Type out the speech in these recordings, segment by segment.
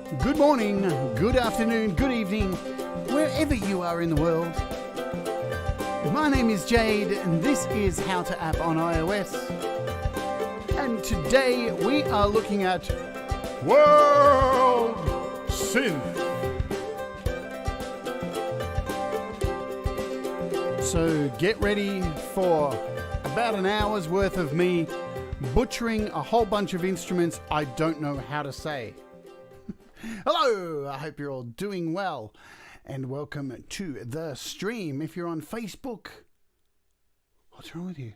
Good morning, good afternoon, good evening, wherever you are in the world. My name is Jade, and this is How to App on iOS. And today we are looking at World Synth. So get ready for about an hour's worth of me butchering a whole bunch of instruments I don't know how to say. Hello, I hope you're all doing well, and welcome to the stream. If you're on Facebook, what's wrong with you?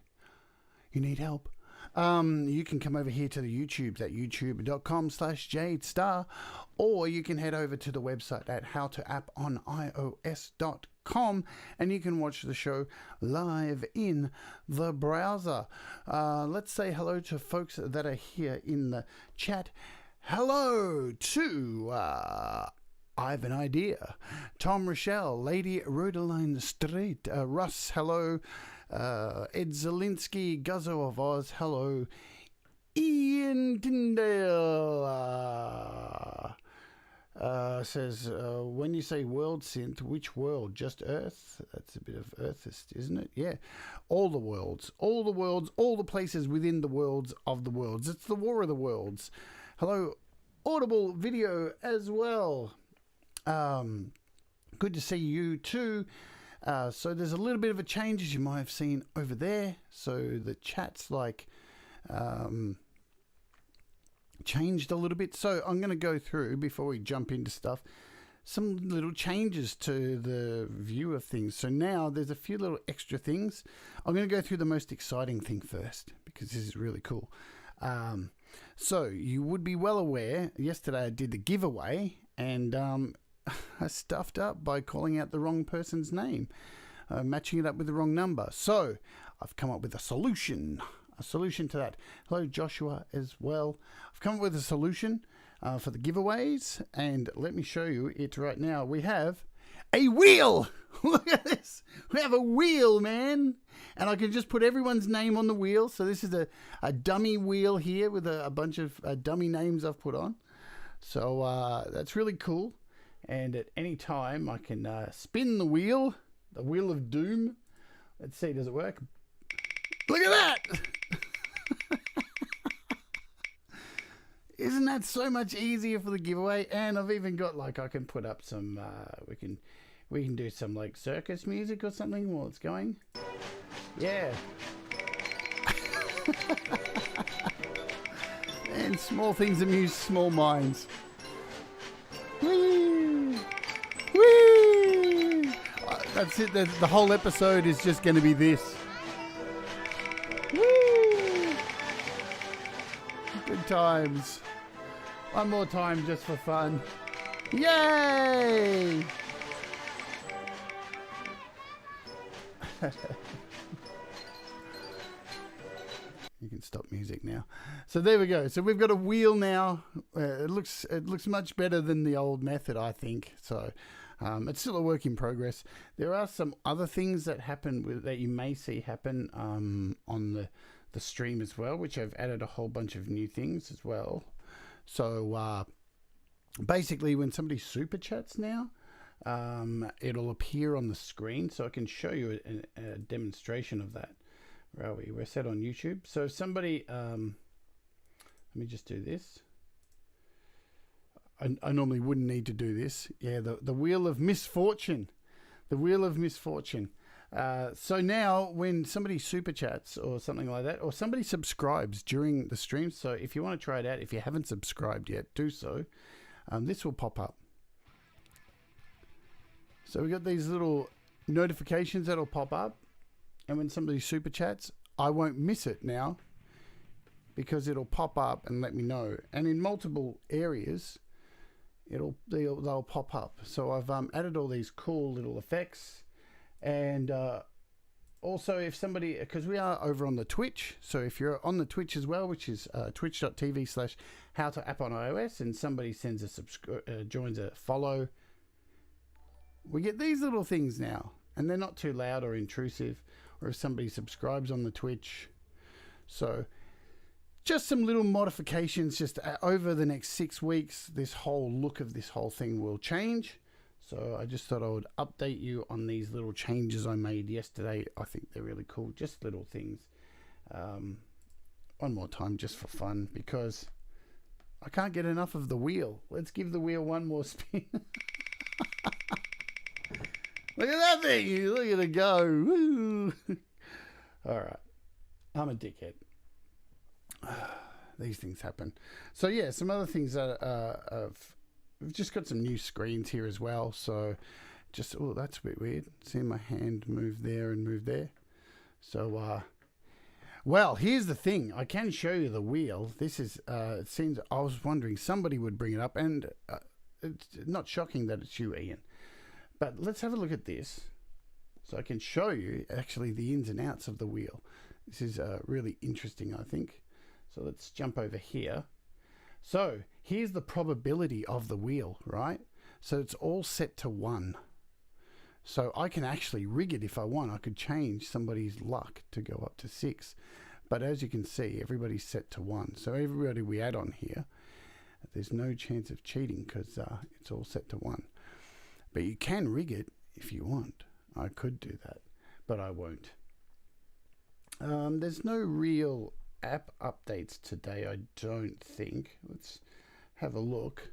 You need help? You can come over here to the YouTube at youtube.com/Jade Starr, or you can head over to the website at howtoapponios.com, and you can watch the show live in the browser. Let's say hello to folks that are here in the chat. Hello to I Have an Idea, Tom Rochelle, Lady Rodeline Street, Russ, hello, Ed Zielinski, Guzzo of Oz, hello, Ian Tyndale says, when you say world synth, which world? Just Earth? That's a bit of Earthist, isn't it? Yeah, all the worlds, all the places within the worlds of the worlds. It's the War of the Worlds. Hello, Audible Video as well. Good to see you too. So there's a little bit of a change, as you might have seen over there. So the chat's like changed a little bit. So I'm going to go through, before we jump into stuff, some little changes to the view of things. So now there's a few little extra things. I'm going to go through the most exciting thing first, because this is really cool. So you would be well aware, yesterday I did the giveaway, and I stuffed up by calling out the wrong person's name, matching it up with the wrong number. So I've come up with a solution to that. Hello, Joshua, as well. I've come up with a solution for the giveaways, and let me show you it right now. We have a wheel. Look at this. We have a wheel, man. And I can just put everyone's name on the wheel. So this is a dummy wheel here with a bunch of dummy names I've put on. So that's really cool. And at any time I can spin the wheel of doom. Let's see, does it work? Look at that. Isn't that so much easier for the giveaway? And I've even got, like, I can put up some, we can do some, like, circus music or something while it's going. Yeah. And small things amuse small minds. Whee! Whee! That's it. The whole episode is just going to be this. Woo! Good times. One more time just for fun. Yay! You can stop music now. So there we go. So we've got a wheel now. It looks much better than the old method, I think. So it's still a work in progress. There are some other things that happen that you may see happen on the stream as well, which I've added a whole bunch of new things as well. So basically, when somebody super chats now, it'll appear on the screen, so I can show you a demonstration of that. Where are we? We're set on YouTube. So if somebody, let me just do this. I normally wouldn't need to do this. Yeah, the wheel of misfortune. The wheel of misfortune. So now when somebody super chats or something like that, or somebody subscribes during the stream, so if you want to try it out, if you haven't subscribed yet, do so. This will pop up. So we got these little notifications that'll pop up, and when somebody super chats, I won't miss it now because it'll pop up and let me know. And in multiple areas, they'll pop up. So I've added all these cool little effects, and also if somebody, because we are over on the Twitch, so if you're on the Twitch as well, which is twitch.tv/howtoapponios, and somebody sends joins a follow, we get these little things now, and they're not too loud or intrusive. Or if somebody subscribes on the Twitch. So just some little modifications. Just over the next 6 weeks, this whole look of this whole thing will change. So I just thought I would update you on these little changes I made yesterday. I think they're really cool, just little things. One more time just for fun, because I can't get enough of the wheel. Let's give the wheel one more spin. Look at that thing. Look at it go. Woo. All right. I'm a dickhead. These things happen. So yeah, some other things that we've just got some new screens here as well. So just, oh, that's a bit weird. Seeing my hand move there and move there. So, well, here's the thing. I can show you the wheel. This is, it seems, I was wondering somebody would bring it up, and it's not shocking that it's you, Ian. But let's have a look at this. So I can show you actually the ins and outs of the wheel. This is really interesting, I think. So let's jump over here. So here's the probability of the wheel, right? So it's all set to 1. So I can actually rig it if I want. I could change somebody's luck to go up to 6. But as you can see, everybody's set to 1. So everybody we add on here, there's no chance of cheating because it's all set to 1. But you can rig it if you want. I could do that, but I won't. There's no real app updates today, I don't think. Let's have a look.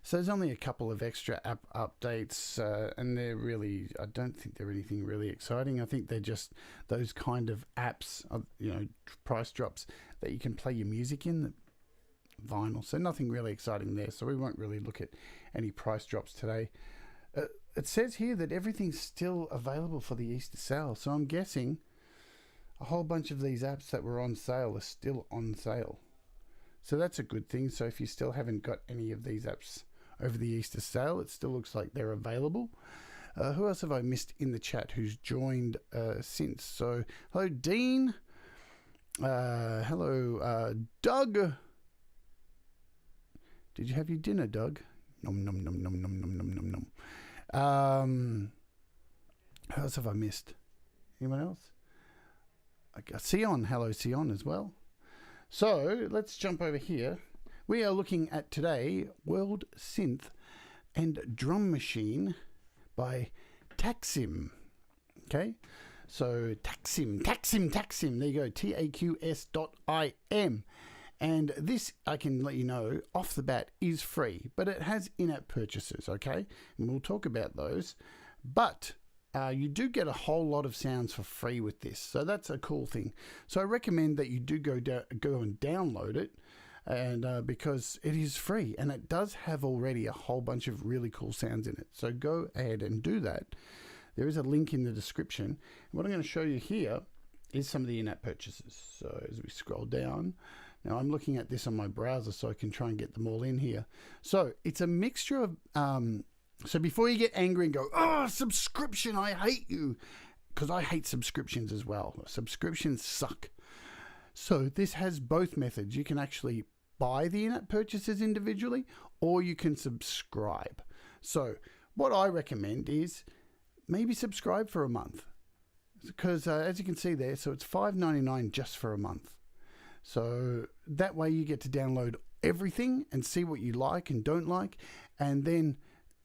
So there's only a couple of extra app updates, and they're really, I don't think they're anything really exciting. I think they're just those kind of apps, you know, price drops that you can play your music in, vinyl. So nothing really exciting there. So we won't really look at any price drops today. It says here that everything's still available for the Easter sale. So I'm guessing a whole bunch of these apps that were on sale are still on sale. So that's a good thing. So if you still haven't got any of these apps over the Easter sale, it still looks like they're available. Who else have I missed in the chat who's joined since? So hello, Dean. Hello, Doug. Did you have your dinner, Doug? Nom, nom, nom, nom, nom, nom, nom, nom, nom. Who else have I missed? Anyone else? Sion. Hello, Sion as well. So let's jump over here. We are looking at today World Synth and Drum Machine by TAQS.IM. Okay, so TAQS.IM. There you go, TAQS.IM. And this, I can let you know, off the bat, is free, but it has in-app purchases, okay? And we'll talk about those. But you do get a whole lot of sounds for free with this, so that's a cool thing. So I recommend that you do go and download it, and because it is free, and it does have already a whole bunch of really cool sounds in it. So go ahead and do that. There is a link in the description. And what I'm going to show you here is some of the in-app purchases. So as we scroll down, now I'm looking at this on my browser so I can try and get them all in here. So it's a mixture of, so before you get angry and go, oh, subscription, I hate you, because I hate subscriptions as well. Subscriptions suck. So this has both methods. You can actually buy the in-app purchases individually, or you can subscribe. So what I recommend is maybe subscribe for a month, because as you can see there, so it's $5.99 just for a month. So that way you get to download everything and see what you like and don't like, and then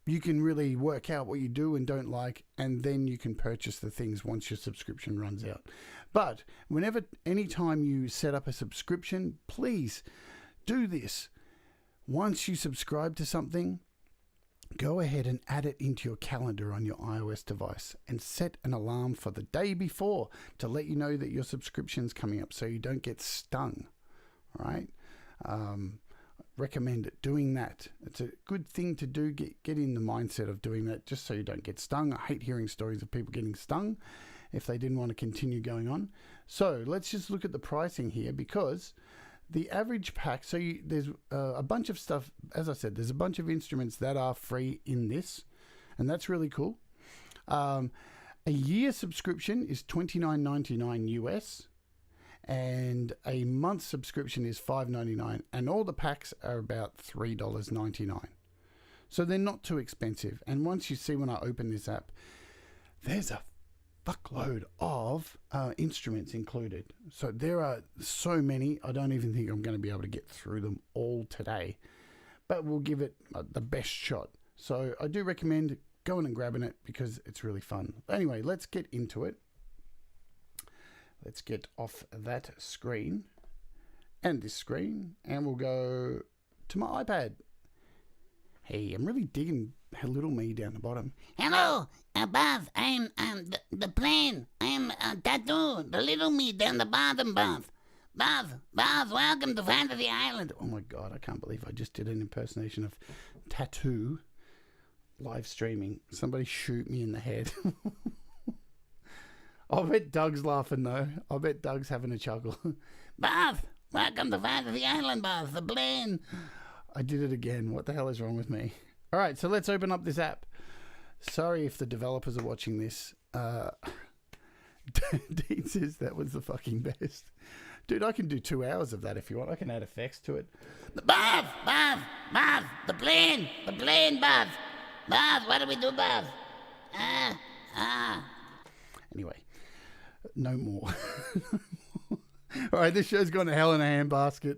you can really work out what you do and don't like, and then you can purchase the things once your subscription runs out. But anytime you set up a subscription, please do this. Once you subscribe to something, go ahead and add it into your calendar on your iOS device and set an alarm for the day before to let you know that your subscription's coming up so you don't get stung. All right? Recommend doing that. It's a good thing to do. Get in the mindset of doing that just so you don't get stung. I hate hearing stories of people getting stung if they didn't want to continue going on. So let's just look at the pricing here, because the average pack, so there's a bunch of stuff. As I said, there's a bunch of instruments that are free in this, and that's really cool. A year subscription is $29.99 US, and a month subscription is $5.99, and all the packs are about $3.99. So they're not too expensive. And once you see, when I open this app, there's a fuckload of instruments included. So there are so many, I don't even think I'm going to be able to get through them all today. But we'll give it the best shot. So I do recommend going and grabbing it because it's really fun. Anyway, let's get into it. Let's get off that screen and this screen, and we'll go to my iPad. Hey, I'm really digging little me down the bottom. Hello, Buzz. I'm the plane. I'm Tattoo, the little me down the bottom, Buzz. Buzz, welcome to Fantasy Island. Oh my God, I can't believe I just did an impersonation of Tattoo live streaming. Somebody shoot me in the head. I bet Doug's laughing though. I bet Doug's having a chuckle. Buzz, welcome to Fantasy Island, Buzz, the plane. I did it again. What the hell is wrong with me? All right, so let's open up this app. Sorry if the developers are watching this. Dean says that was the fucking best. Dude, I can do 2 hours of that if you want. I can add effects to it. Buzz, the plane, Buzz. Buzz, what do we do, Buzz? Anyway, no more. All right, this show's gone to hell in a handbasket.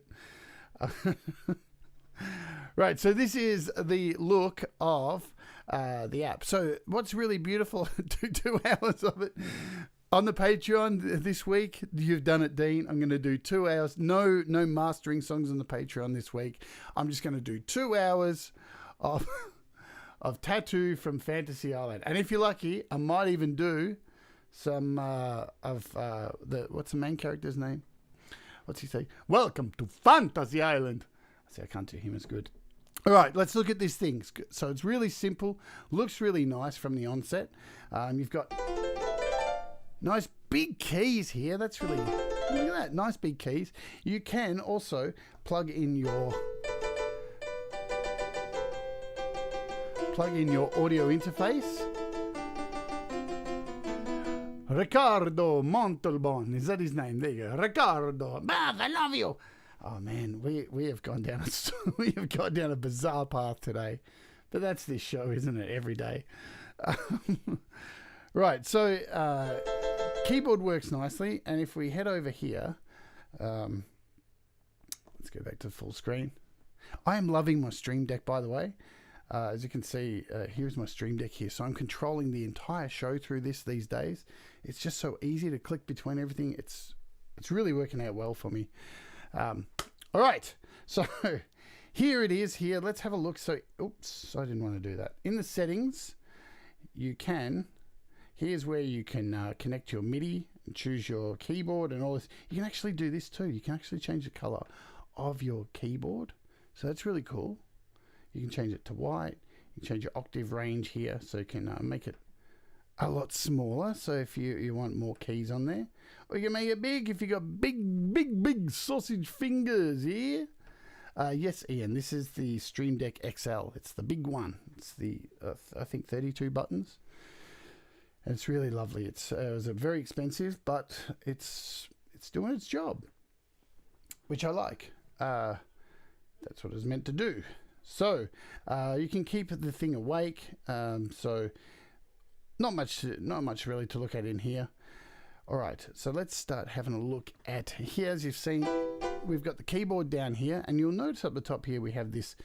Right, so this is the look of the app. So what's really beautiful, 2 hours of it. On the Patreon this week, you've done it, Dean. I'm going to do 2 hours. No mastering songs on the Patreon this week. I'm just going to do 2 hours of Tattoo from Fantasy Island. And if you're lucky, I might even do some what's the main character's name? What's he say? Welcome to Fantasy Island. I can't do him as good. All right, let's look at this thing. So it's really simple. Looks really nice from the onset. You've got nice big keys here. That's really, look at that, nice big keys. You can also plug in your audio interface. Ricardo Montalban, is that his name? There you go, Ricardo. Buzz, I love you. Oh man, we have gone down a bizarre path today, but that's this show, isn't it? Every day. Right, so keyboard works nicely, and if we head over here, let's go back to full screen. I am loving my Stream Deck, by the way. As you can see, here's my Stream Deck here. So I'm controlling the entire show through this these days. It's just so easy to click between everything. It's really working out well for me. All right, so here it is here. Let's have a look. So, oops, I didn't want to do that. In the settings, here's where you can connect your MIDI and choose your keyboard and all this. You can actually do this too. You can actually change the color of your keyboard. So that's really cool. You can change it to white. You can change your octave range here, so you can make it a lot smaller. So if you want more keys on there, or you can make it big if you got big sausage fingers here. Yes, Ian, this is the Stream Deck XL. It's the big one. It's the I think 32 buttons. And it's really lovely. It was very expensive, but it's doing its job, which I like. That's what it's meant to do. So you can keep the thing awake. So not much really to look at in here. All right, so let's start having a look at here. As you've seen, we've got the keyboard down here, and you'll notice up the top here we have this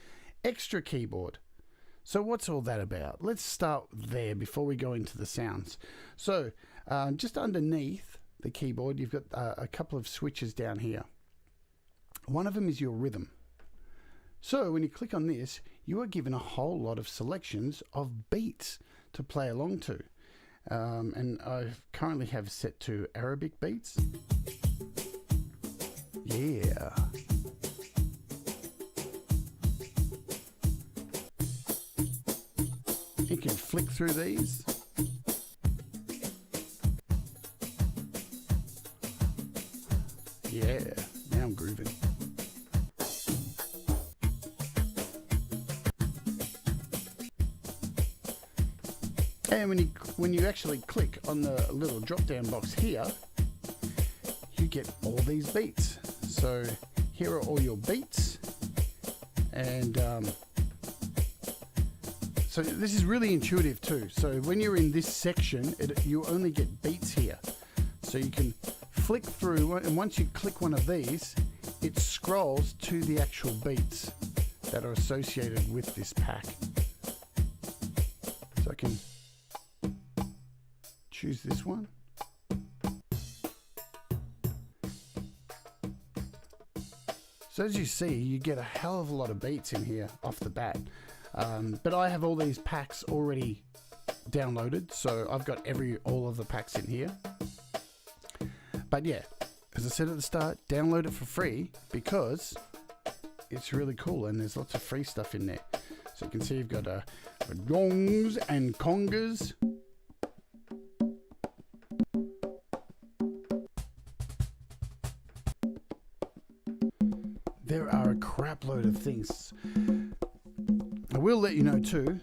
extra keyboard. So what's all that about? Let's start there before we go into the sounds. So just underneath the keyboard, you've got a couple of switches down here. One of them is your rhythm. So when you click on this, you are given a whole lot of selections of beats to play along to. And I currently have set to Arabic beats. Yeah. You can flick through these. Yeah, now I'm grooving. And when you actually click on the little drop down box here, you get all these beats. So here are all your beats, and So this is really intuitive too. So when you're in this section, you only get beats here. So you can flick through, and once you click one of these, it scrolls to the actual beats that are associated with this pack. So I can choose this one. So as you see, you get a hell of a lot of beats in here off the bat. But I have all these packs already downloaded, so I've got all of the packs in here. But yeah, as I said at the start, download it for free because it's really cool and there's lots of free stuff in there. So you can see you've got gongs and congas. There are a crap load of things. I will let you know too,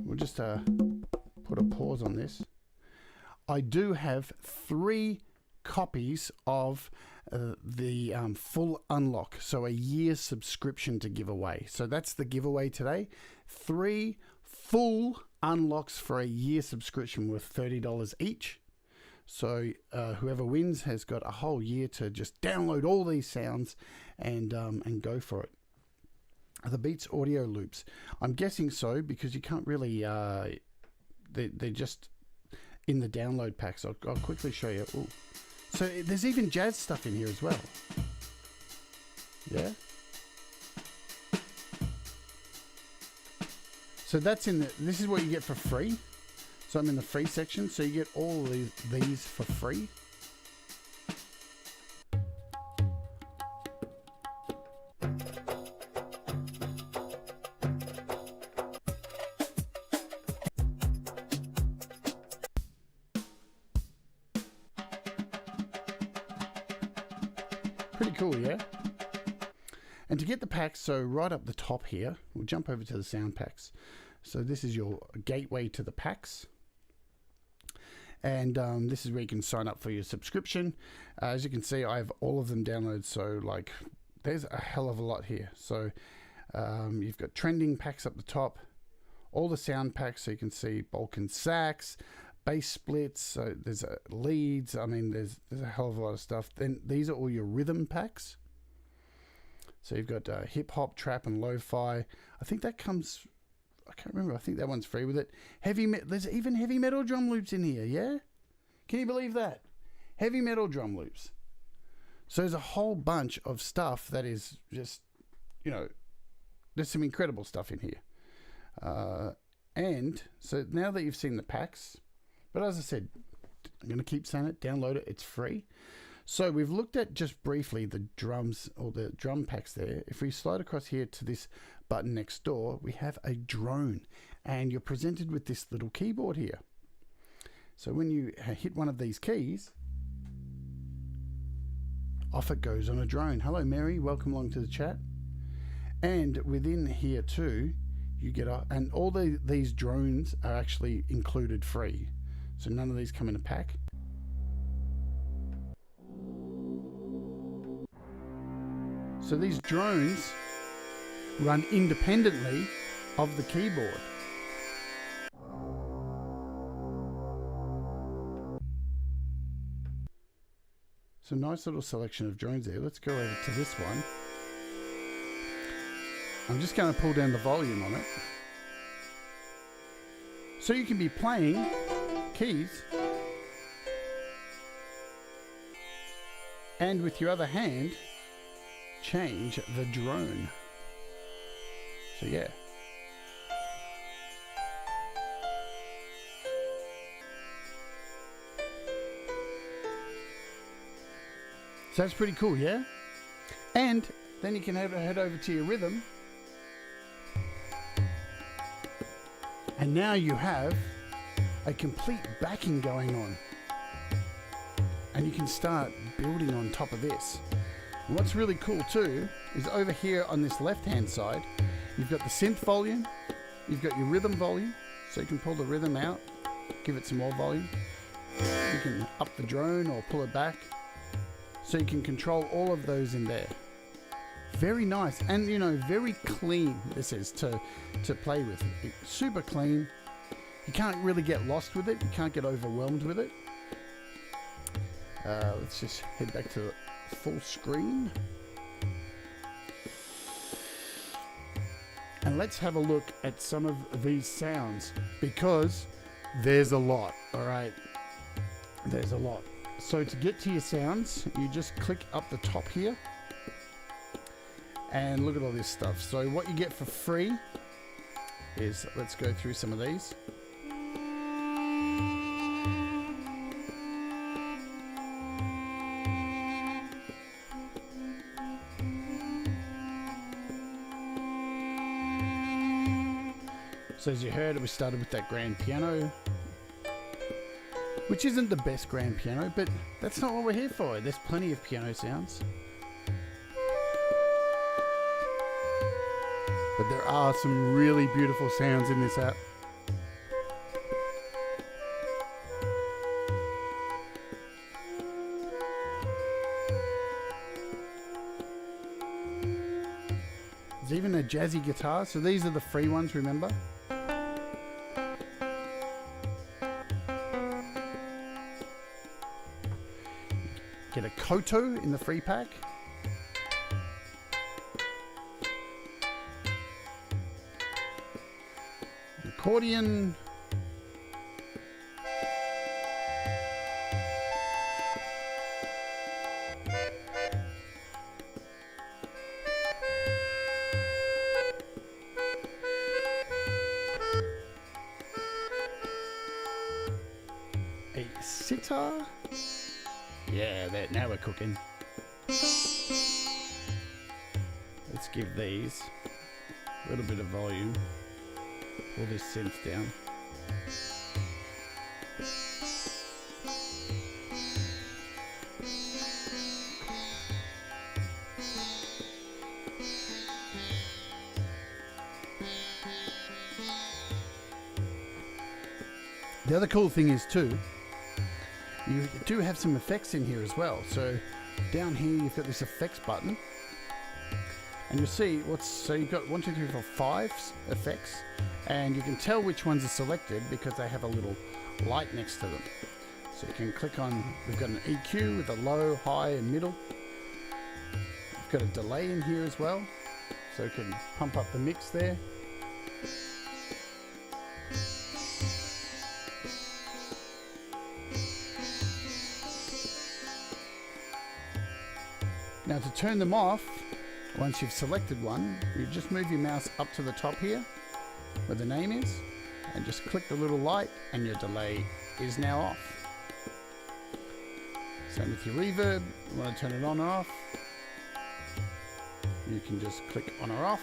we'll just put a pause on this. I do have 3 copies of the full unlock, so a year subscription to give away. So that's the giveaway today. 3 full unlocks for a year subscription worth $30 each. So whoever wins has got a whole year to just download all these sounds and go for it. The Beats audio loops, I'm guessing so because you can't really they're just in the download packs. I'll quickly show you. Ooh. So there's even jazz stuff in here as well. Yeah. So that's this is what you get for free. So I'm in the free section. So you get all these for free. Pretty cool, yeah? And to get the packs, so right up the top here, we'll jump over to the sound packs. So this is your gateway to the packs. And this is where you can sign up for your subscription. As you can see, I have all of them downloaded. So like, there's a hell of a lot here. So you've got trending packs up the top, all the sound packs. So you can see Balkan sax, bass splits, so there's leads. I mean, there's a hell of a lot of stuff. Then these are all your rhythm packs. So you've got hip hop, trap, and lo-fi. I think that comes, I can't remember. I think that one's free with it. There's even heavy metal drum loops in here. Yeah, can you believe that? Heavy metal drum loops. So there's a whole bunch of stuff that is just, you know, there's some incredible stuff in here. And so now that you've seen the packs. But as I said, I'm going to keep saying it, download it, it's free. So we've looked at just briefly the drums or the drum packs there. If we slide across here to this button next door, we have a drone and you're presented with this little keyboard here. So when you hit one of these keys, off it goes on a drone. Hello, Mary, welcome along to the chat. And within here too, you get and all these drones are actually included free. So none of these come in a pack. So these drones run independently of the keyboard. So nice little selection of drones there. Let's go over to this one. I'm just going to pull down the volume on it. So you can be playing keys and with your other hand change the drone. So yeah, so that's pretty cool, yeah? And then you can head over to your rhythm and now you have a complete backing going on and you can start building on top of this. And what's really cool too is over here on this left hand side you've got the synth volume, you've got your rhythm volume, so you can pull the rhythm out, give it some more volume, you can up the drone or pull it back, so you can control all of those in there. very nice, and you know, very clean. This is to play with. It's super clean. You can't really get lost with it. You can't get overwhelmed with it. Let's just head back to the full screen. And let's have a look at some of these sounds, because there's a lot, all right? There's a lot. So to get to your sounds, you just click up the top here and look at all this stuff. So what you get for free is, let's go through some of these. So as you heard, we started with that grand piano, which isn't the best grand piano, but that's not what we're here for. There's plenty of piano sounds. But there are some really beautiful sounds in this app. There's even a jazzy guitar. So these are the free ones, remember? Get a koto in the free pack. An accordion. A sitar. Yeah, now we're cooking. Let's give these a little bit of volume. Pull this synth down. The other cool thing is too, you do have some effects in here as well. So down here you've got this effects button, and you'll see so you've got 1, 2, 3, 4, 5 effects, and you can tell which ones are selected because they have a little light next to them. So you can click on, we've got an EQ with a low, high and middle. We've got a delay in here as well, so you can pump up the mix there. Now to turn them off, once you've selected one, you just move your mouse up to the top here, where the name is, and just click the little light, and your delay is now off. Same with your reverb. You want to turn it on or off, you can just click on or off,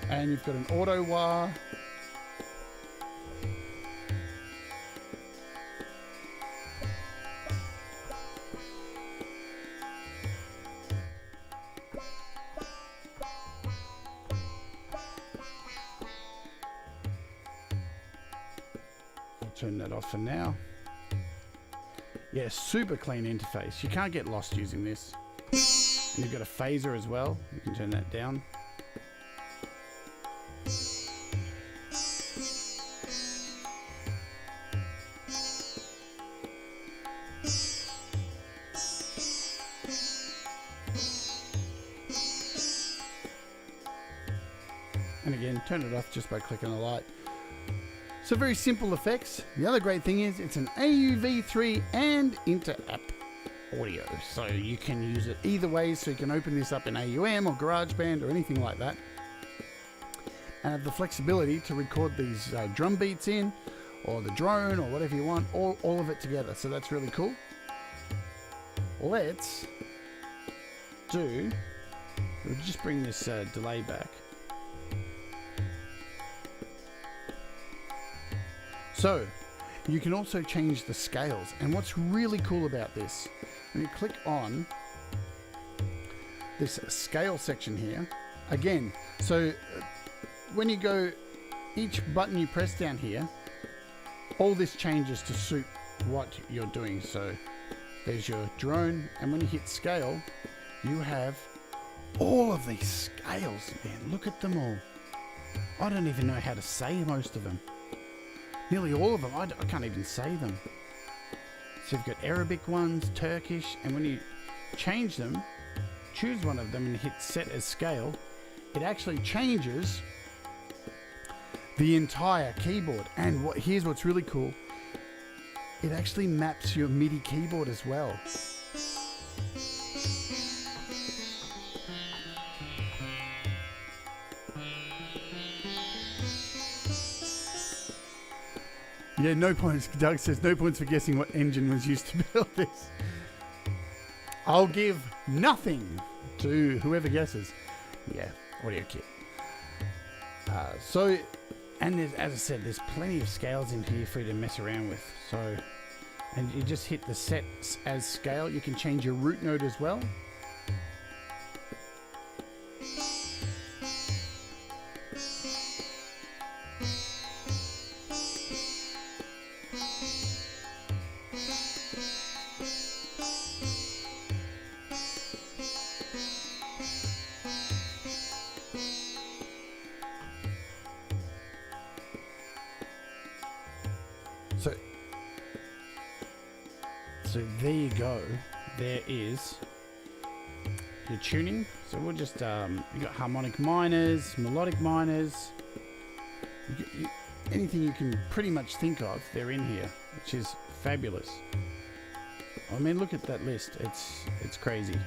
and you've got an auto wah. Turn that off for now. Yeah, super clean interface. You can't get lost using this. And you've got a phaser as well. You can turn that down. And again, turn it off just by clicking the light. So very simple effects. The other great thing is it's an AUv3 and inter-app audio. So you can use it either way. So you can open this up in AUM or GarageBand or anything like that. And have the flexibility to record these drum beats in, or the drone, or whatever you want, all of it together. So that's really cool. Let's we'll just bring this delay back. So you can also change the scales, and what's really cool about this, when you click on this scale section here, again, so when you go, each button you press down here, all this changes to suit what you're doing. So there's your drone, and when you hit scale, you have all of these scales, man. Look at them all. I don't even know how to say most of them. Nearly all of them. I can't even say them. So you've got Arabic ones, Turkish, and when you change them, choose one of them and hit set as scale, it actually changes the entire keyboard. And here's what's really cool. It actually maps your MIDI keyboard as well. Yeah, no points. Doug says no points for guessing what engine was used to build this. I'll give nothing to whoever guesses. Yeah, audio kit. And as I said, there's plenty of scales in here for you to mess around with. So, and you just hit the set as scale. You can change your root note as well. So there you go. There is your tuning. So we'll just you got harmonic minors, melodic minors, anything you can pretty much think of, they're in here, which is fabulous. I mean, look at that list. It's crazy.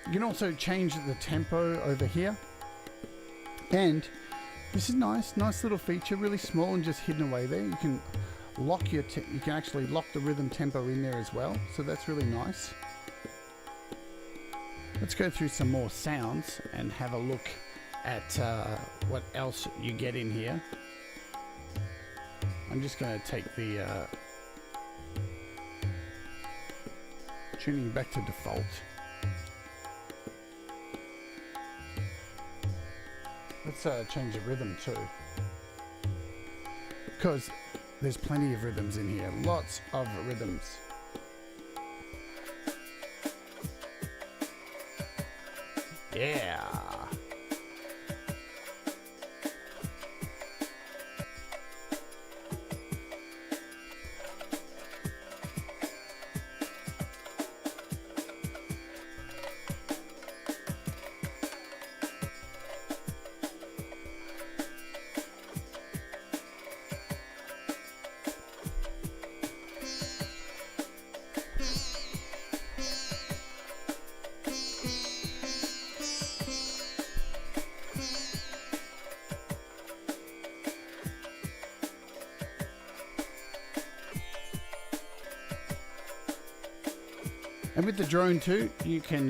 You can also change the tempo over here, and this is nice little feature, really small and just hidden away there. You can lock you can actually lock the rhythm tempo in there as well, so that's really nice. Let's go through some more sounds and have a look at what else you get in here. I'm just going to take the tuning back to default. Let's change the rhythm too, because there's plenty of rhythms in here, lots of rhythms. Yeah. And with the drone too, you can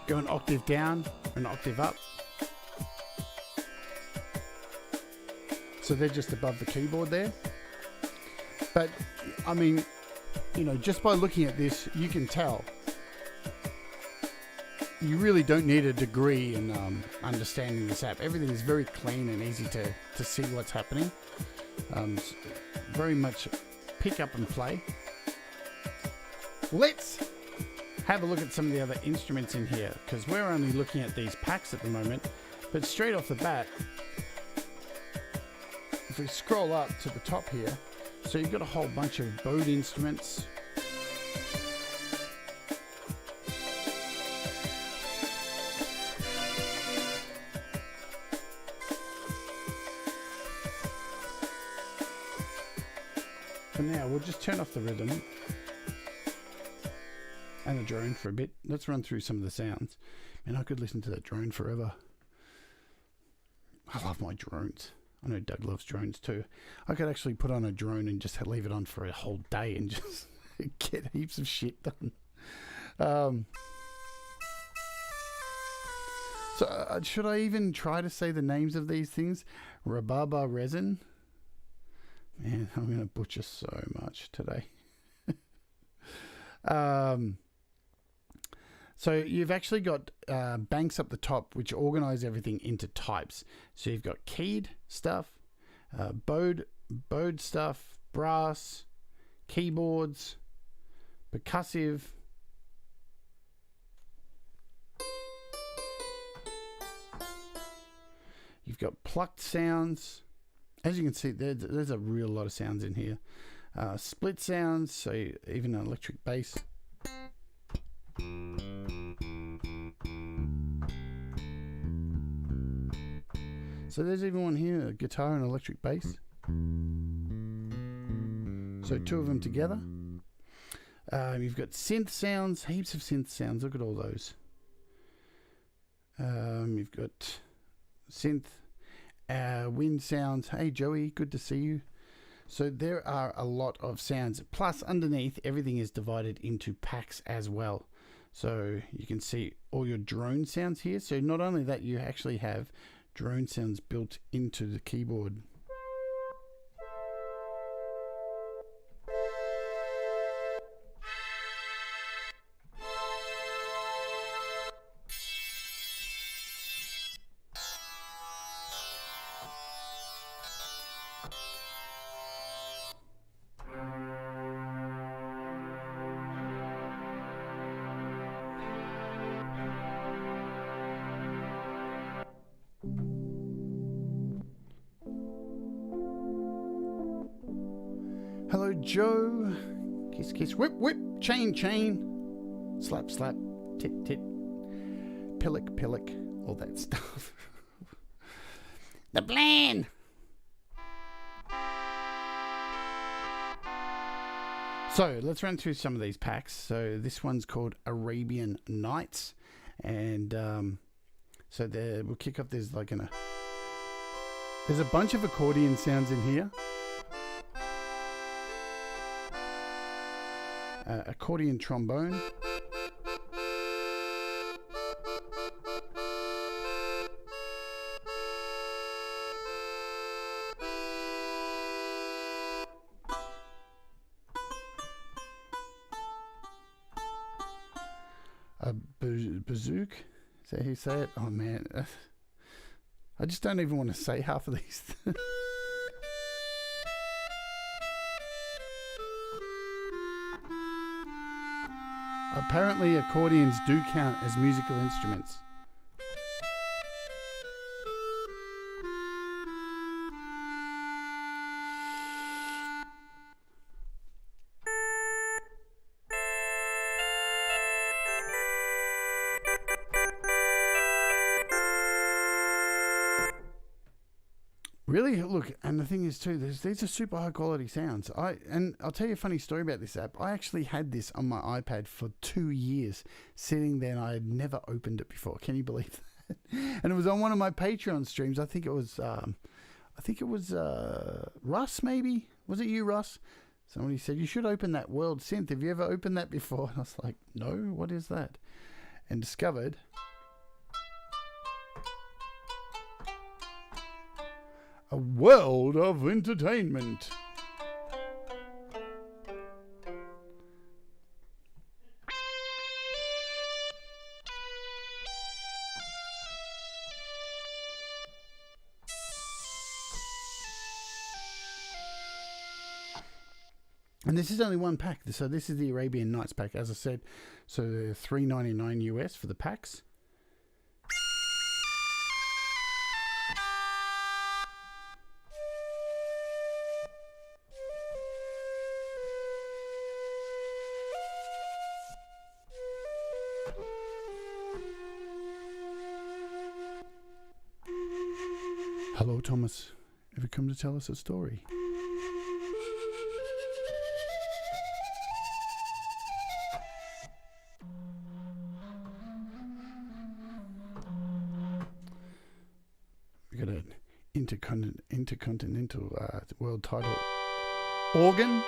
go an octave down, an octave up. So they're just above the keyboard there. But, I mean, you know, just by looking at this, you can tell. You really don't need a degree in understanding this app. Everything is very clean and easy to see what's happening. Very much pick up and play. Let's have a look at some of the other instruments in here, because we're only looking at these packs at the moment. But straight off the bat, if we scroll up to the top here, so you've got a whole bunch of bowed instruments. For now, we'll just turn off the rhythm and the drone for a bit. Let's run through some of the sounds. And I could listen to that drone forever. I love my drones. I know Doug loves drones too. I could actually put on a drone and just leave it on for a whole day and just get heaps of shit done. So should I even try to say the names of these things? Rhubarber resin. Man, I'm going to butcher so much today. So you've actually got banks up the top which organize everything into types. So you've got keyed stuff, bowed stuff, brass, keyboards, percussive, you've got plucked sounds. As you can see, there's a real lot of sounds in here. Split sounds, so even an electric bass. So there's even one here, a guitar and electric bass. So two of them together. You've got synth sounds, heaps of synth sounds. Look at all those. You've got synth, wind sounds. Hey Joey, good to see you. So there are a lot of sounds. Plus underneath, everything is divided into packs as well. So you can see all your drone sounds here. So not only that, you actually have drone sounds built into the keyboard. Hello, Joe. Kiss, kiss, whip, whip, chain, chain. Slap, slap, tit, tit. Pillock, pillock, all that stuff. The plan. So let's run through some of these packs. So this one's called Arabian Nights. And so there, we'll kick off. There's a bunch of accordion sounds in here. Accordion trombone. A bazook. Is that how you say it? Oh man. I just don't even want to say half of these. Apparently accordions do count as musical instruments. Really, look, and the thing is too, these are super high quality sounds. I'll tell you a funny story about this app. I actually had this on my iPad for 2 years, sitting there, and I had never opened it before. Can you believe that? And it was on one of my Patreon streams. I think it was Russ, maybe. Was it you, Russ? Somebody said you should open that World Synth. Have you ever opened that before? And I was like, no. What is that? And discovered. A world of entertainment. And this is only one pack. So this is the Arabian Nights pack, as I said. So $3.99 US for the packs. Hello, Thomas. Have you come to tell us a story? We got an intercontinental world title organ.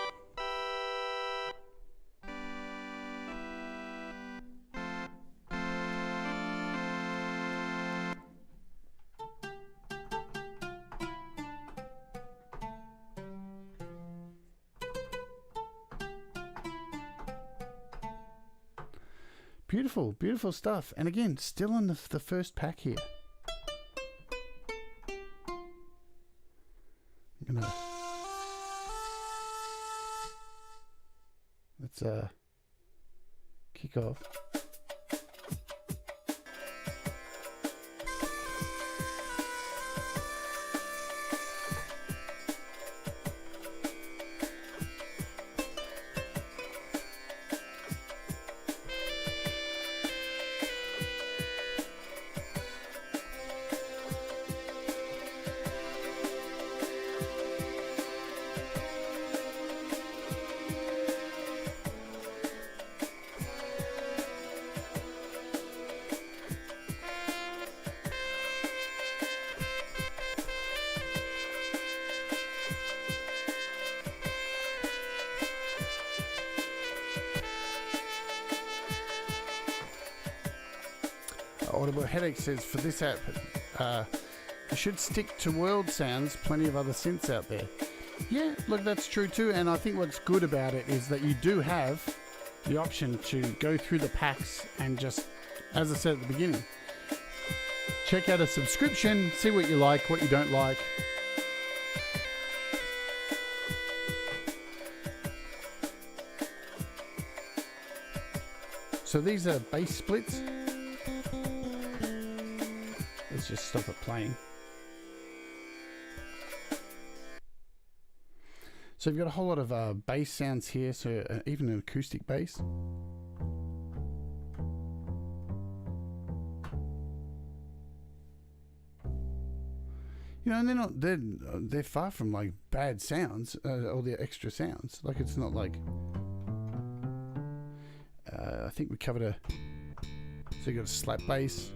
Beautiful, beautiful stuff. And again, still on the first pack here. I'm gonna... Let's kick off. Audible Headache says for this app, you should stick to world sounds. Plenty of other synths out there. Yeah, look, that's true too. And I think what's good about it is that you do have the option to go through the packs and just, as I said at the beginning, check out a subscription, see what you like, what you don't like. So these are bass splits. Let's just stop it playing. So you've got a whole lot of bass sounds here, so even an acoustic bass. You know, and they're far from like bad sounds, all the extra sounds. Like it's not like I think we covered a. So you got a slap bass.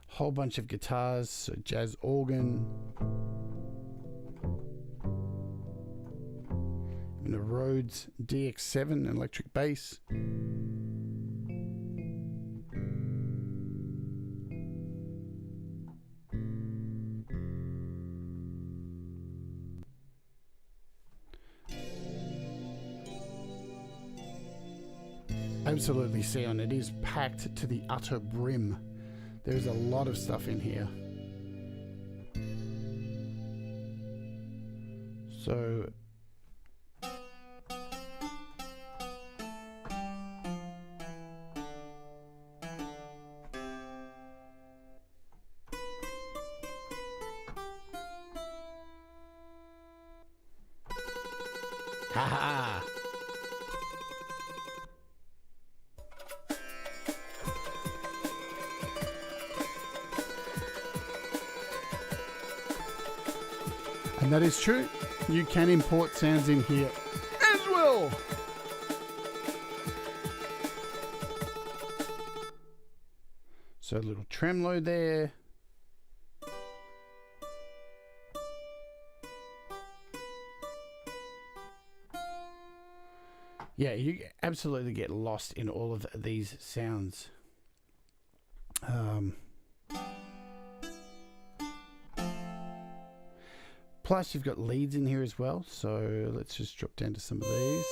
Whole bunch of guitars, so jazz organ, and a Rhodes DX7 electric bass. Absolutely, Sion, it is packed to the utter brim. There's a lot of stuff in here. So ha. And that is true. You can import sounds in here as well. So a little tremolo there. Yeah, you absolutely get lost in all of these sounds. Plus, you've got leads in here as well. So let's just drop down to some of these.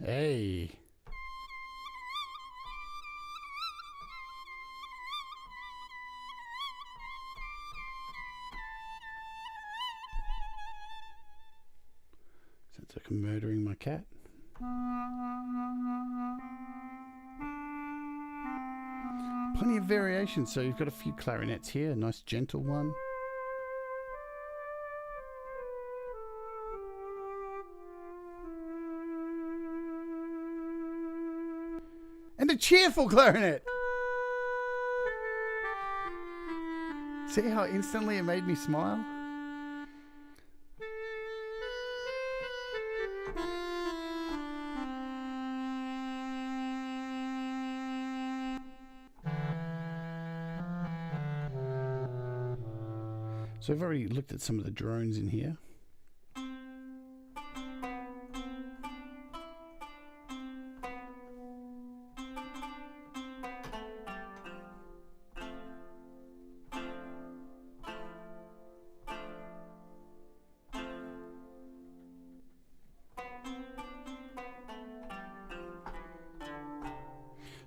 Hey. Sounds like I'm murdering my cat. Plenty of variations. So you've got a few clarinets here. A nice gentle one. And a cheerful clarinet. See how instantly it made me smile? So I've already looked at some of the drones in here.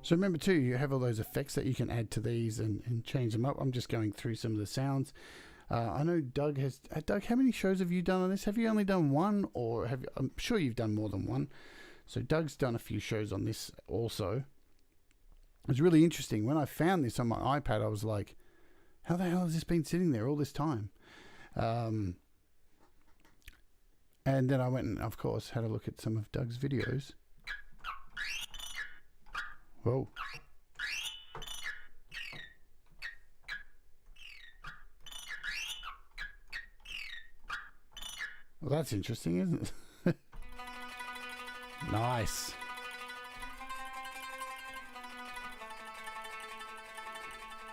So remember too, you have all those effects that you can add to these and change them up. I'm just going through some of the sounds. I know Doug has... Doug, how many shows have you done on this? Have you only done one, or have you, I'm sure you've done more than one. So Doug's done a few shows on this also. It's really interesting. When I found this on my iPad, I was like, how the hell has this been sitting there all this time? And then I went and, of course, had a look at some of Doug's videos. Whoa. Well, that's interesting, isn't it? Nice.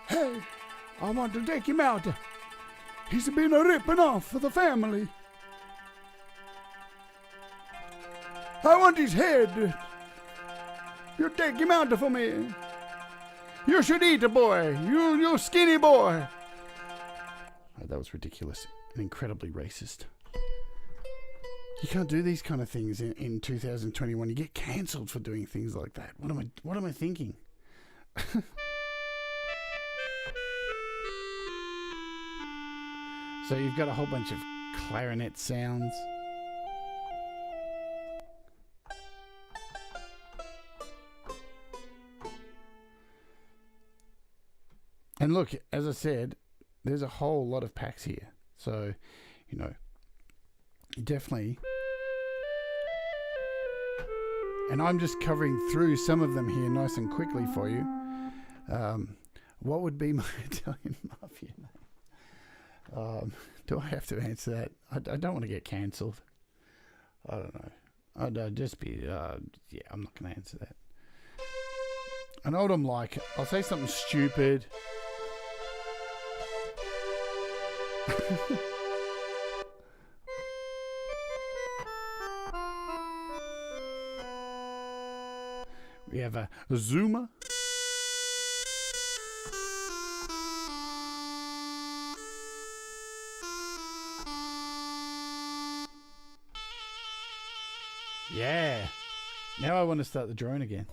Hey, I want to take him out. He's been a ripping off for the family. I want his head. You take him out for me. You should eat a boy. You skinny boy. Oh, that was ridiculous and incredibly racist. You can't do these kind of things in 2021. You get cancelled for doing things like that. What am I thinking? So you've got a whole bunch of clarinet sounds. And look, as I said, there's a whole lot of packs here. So, you know, definitely. And I'm just covering through some of them here nice and quickly for you. What would be my Italian mafia name? Do I have to answer that? I don't want to get cancelled. I don't know. I'd just be, yeah, I'm not going to answer that. I know what I'm like. I'll say something stupid. We have a Zuma. Yeah. Now I want to start the drone again.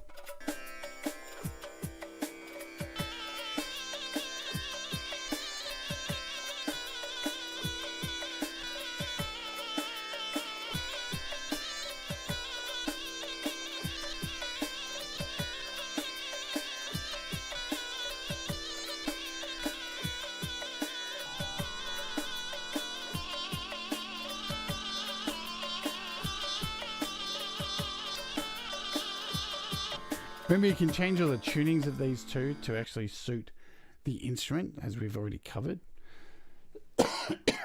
Remember, you can change all the tunings of these two to actually suit the instrument, as we've already covered.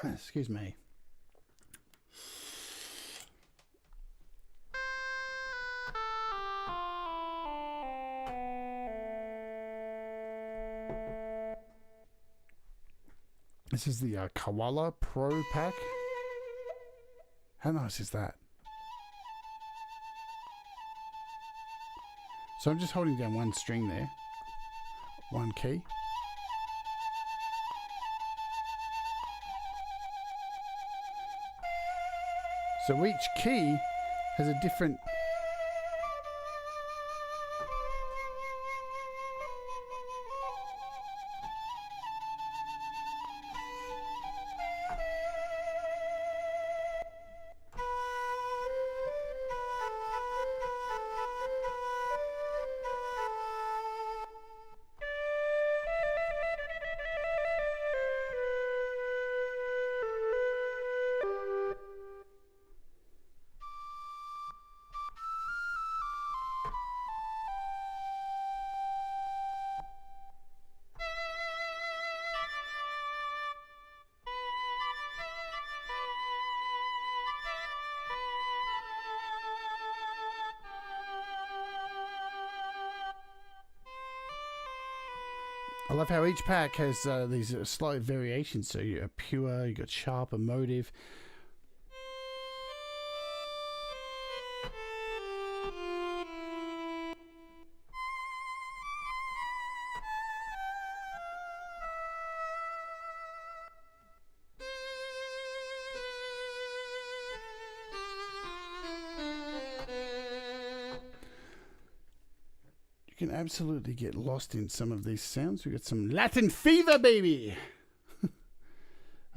Excuse me. This is the Koala Pro pack. How nice is that? So I'm just holding down one string there, one key. So each key has a different I love how each pack has these slight variations. So you're pure, you got sharp, emotive. You can absolutely get lost in some of these sounds. We got some Latin fever, baby.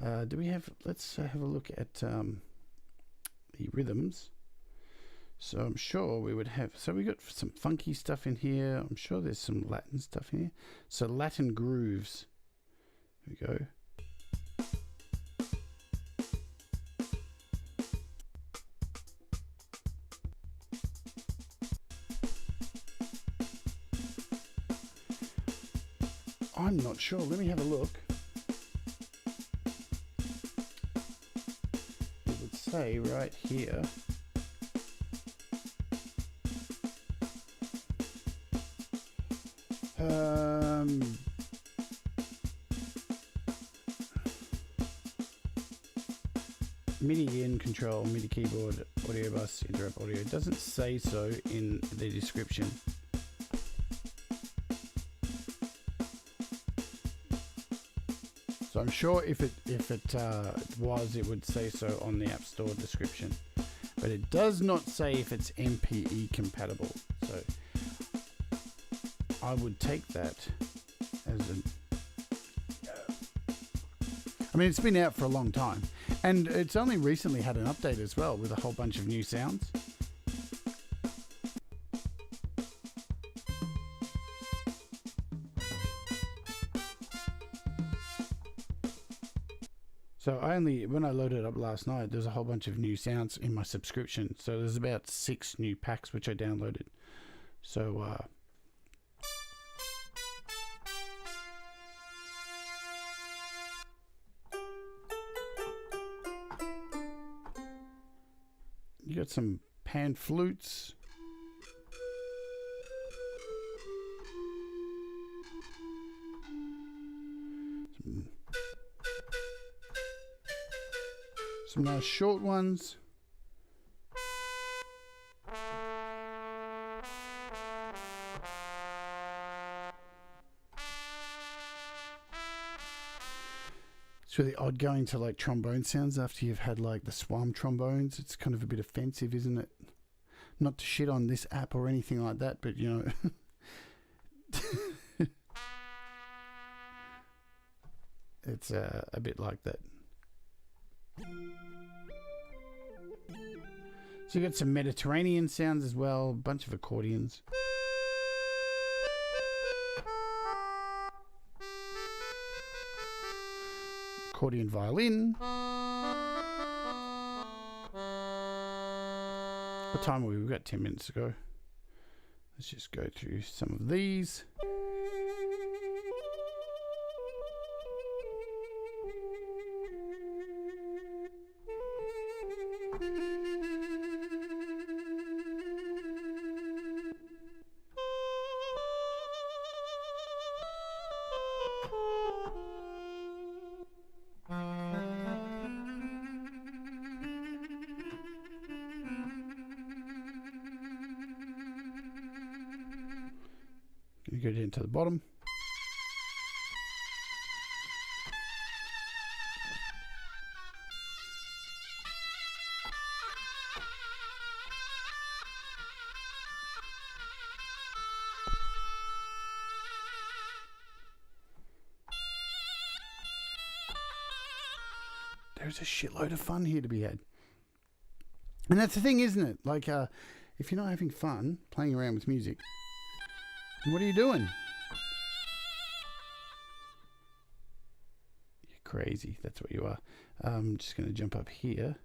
Do we have? Let's have a look at the rhythms. So I'm sure we would have. So we got some funky stuff in here. I'm sure there's some Latin stuff in here. So Latin grooves. There we go. I'm not sure. Let me have a look. It would say right here. MIDI in control, MIDI keyboard, audio bus, interrupt audio. It doesn't say so in the description. So I'm sure if it was, it would say so on the App Store description. But it does not say if it's MPE compatible. So I would take that as an... I mean, it's been out for a long time. And it's only recently had an update as well with a whole bunch of new sounds. So when I loaded it up last night, there's a whole bunch of new sounds in my subscription. So there's about 6 new packs which I downloaded. So you got some pan flutes. Some nice short ones. It's really odd going to like trombone sounds after you've had like the swam trombones. It's kind of a bit offensive, isn't it? Not to shit on this app or anything like that, but you know, it's a bit like that. So you got some Mediterranean sounds as well, a bunch of accordions. Accordion violin. What time are we? We've got 10 minutes to go. Let's just go through some of these. Go down to the bottom. There's a shitload of fun here to be had. And that's the thing, isn't it? Like, if you're not having fun playing around with music, what are you doing? You're crazy. That's what you are. I'm just going to jump up here.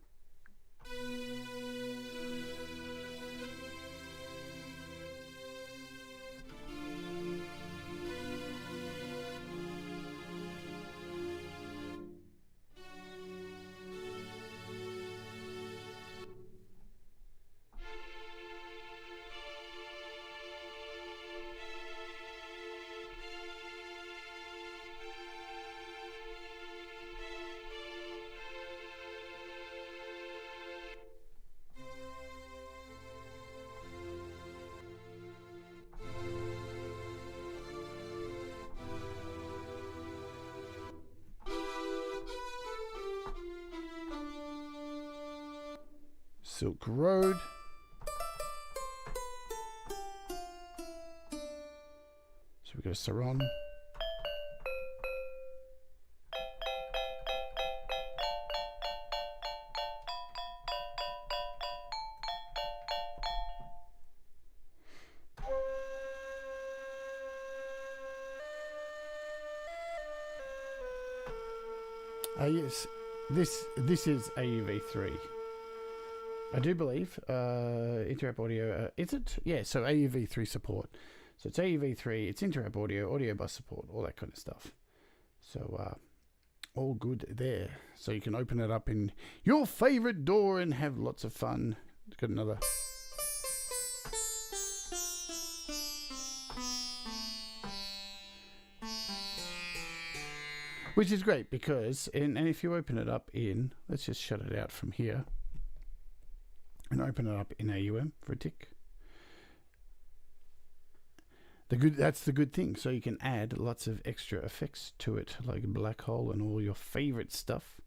Silk Road. So we go Saron. Yes, this is AUv3. I do believe Interapp Audio. Is it? Yeah. So AUv3 support. So it's AUv3. It's Interapp Audio, audio bus support, all that kind of stuff. So all good there. So you can open it up in your favorite DAW and have lots of fun. Got another. Which is great because, and if you open it up in, let's just shut it out from here and open it up in AUM for a tick. That's the good thing. So you can add lots of extra effects to it, like a black hole and all your favorite stuff.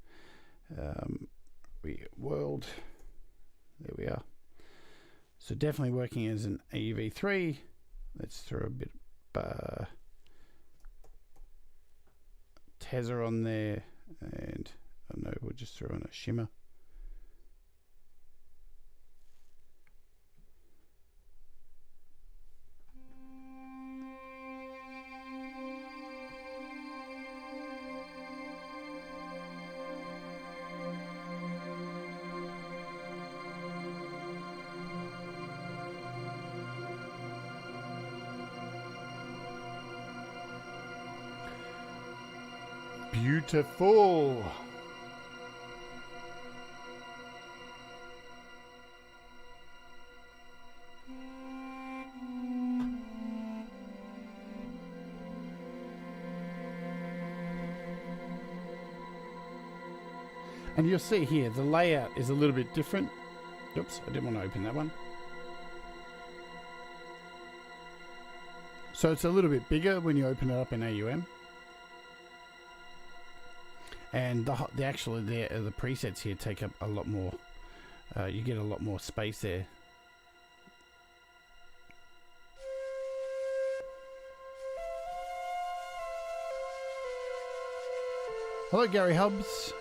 World, there we are. So definitely working as an AUv3. Let's throw a bit of Tether on there, and I don't know, we'll just throw in a shimmer. Beautiful. And you'll see here the layout is a little bit different. Oops, I didn't want to open that one. So it's a little bit bigger when you open it up in AUM. And the presets here take up a lot more. You get a lot more space there. Hello, Gary Hubbs.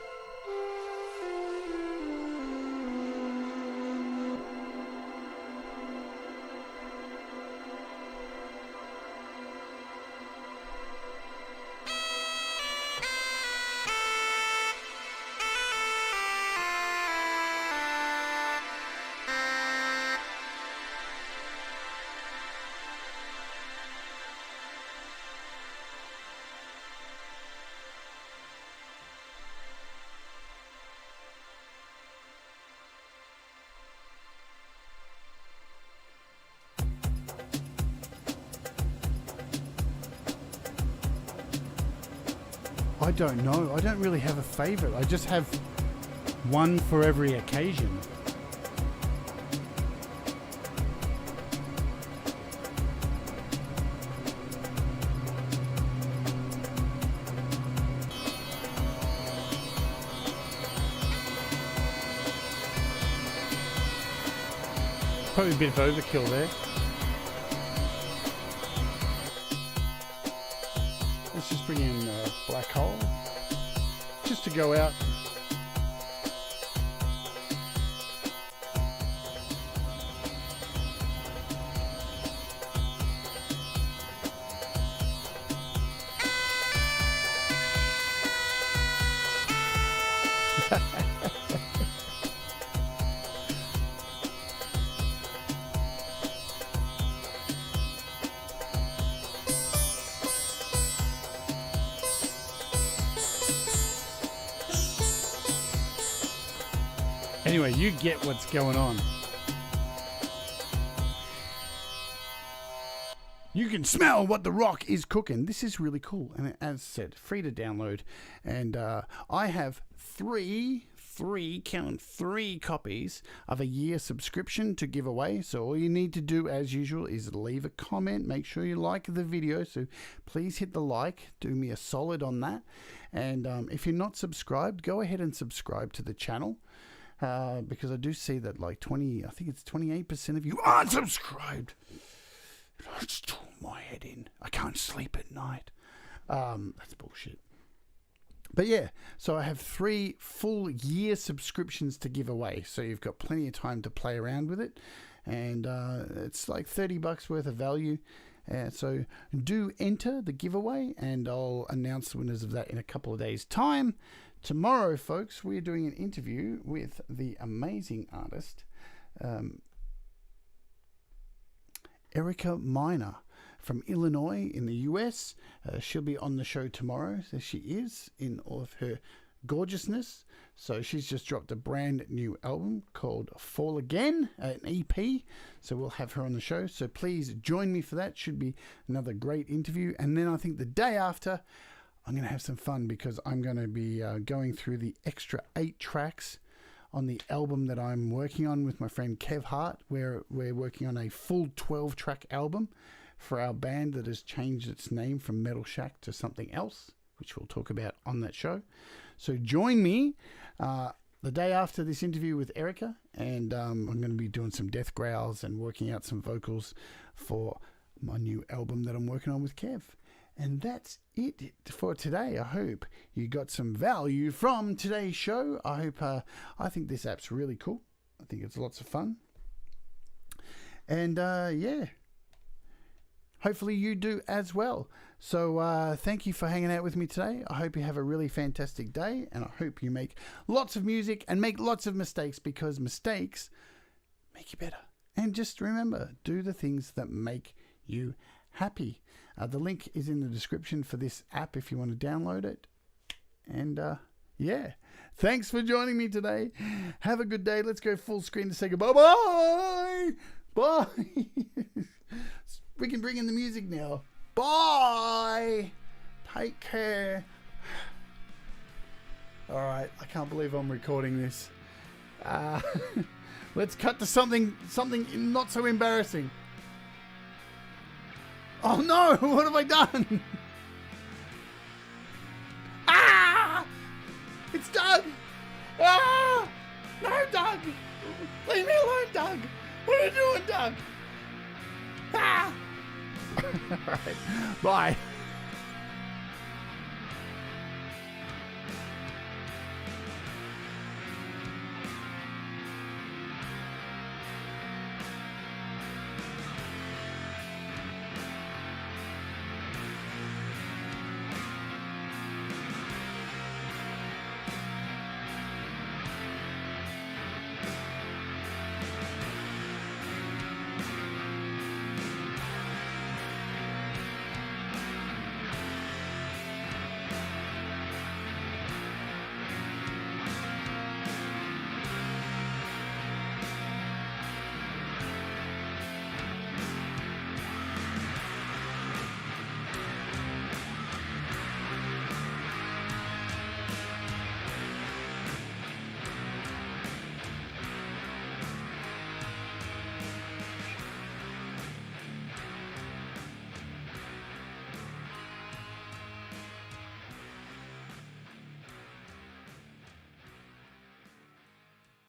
I don't know. I don't really have a favorite. I just have one for every occasion. Probably a bit of overkill there. Let's just bring in Black Hole just to go out. Anyway, you get what's going on. You can smell what the rock is cooking. This is really cool. And as said, free to download. And I have three copies of a year subscription to give away. So all you need to do, as usual, is leave a comment. Make sure you like the video. So please hit the like. Do me a solid on that. And if you're not subscribed, go ahead and subscribe to the channel. because I do see that like I think it's 28% of you aren't subscribed. It's torn my head in. I can't sleep at night. That's bullshit. But yeah, so I have 3 full year subscriptions to give away. So you've got plenty of time to play around with it. And it's like $30 worth of value. So do enter the giveaway, and I'll announce the winners of that in a couple of days' time. Tomorrow, folks, we're doing an interview with the amazing artist, Erica Miner from Illinois in the US. She'll be on the show tomorrow. There she is in all of her gorgeousness. So she's just dropped a brand new album called Fall Again, an EP. So we'll have her on the show. So please join me for that. Should be another great interview. And then I think the day after, I'm going to have some fun because I'm going to be going through the extra 8 tracks on the album that I'm working on with my friend Kev Hart, where we're working on a full 12-track album for our band that has changed its name from Metal Shack to something else, which we'll talk about on that show. So join me the day after this interview with Erica, and I'm going to be doing some death growls and working out some vocals for my new album that I'm working on with Kev. And that's it for today. I hope you got some value from today's show. I think this app's really cool. I think it's lots of fun. And yeah, hopefully you do as well. So thank you for hanging out with me today. I hope you have a really fantastic day, and I hope you make lots of music and make lots of mistakes, because mistakes make you better. And just remember, do the things that make you happy. The link is in the description for this app if you want to download it. And yeah, thanks for joining me today. Have a good day. Let's go full screen to say goodbye. Bye. Bye. We can bring in the music now. Bye. Take care. All right, I can't believe I'm recording this. Let's cut to something not so embarrassing. Oh no, what have I done? Ah! It's Doug! Ah! No, Doug! Leave me alone, Doug! What are you doing, Doug? Ah! Alright, bye.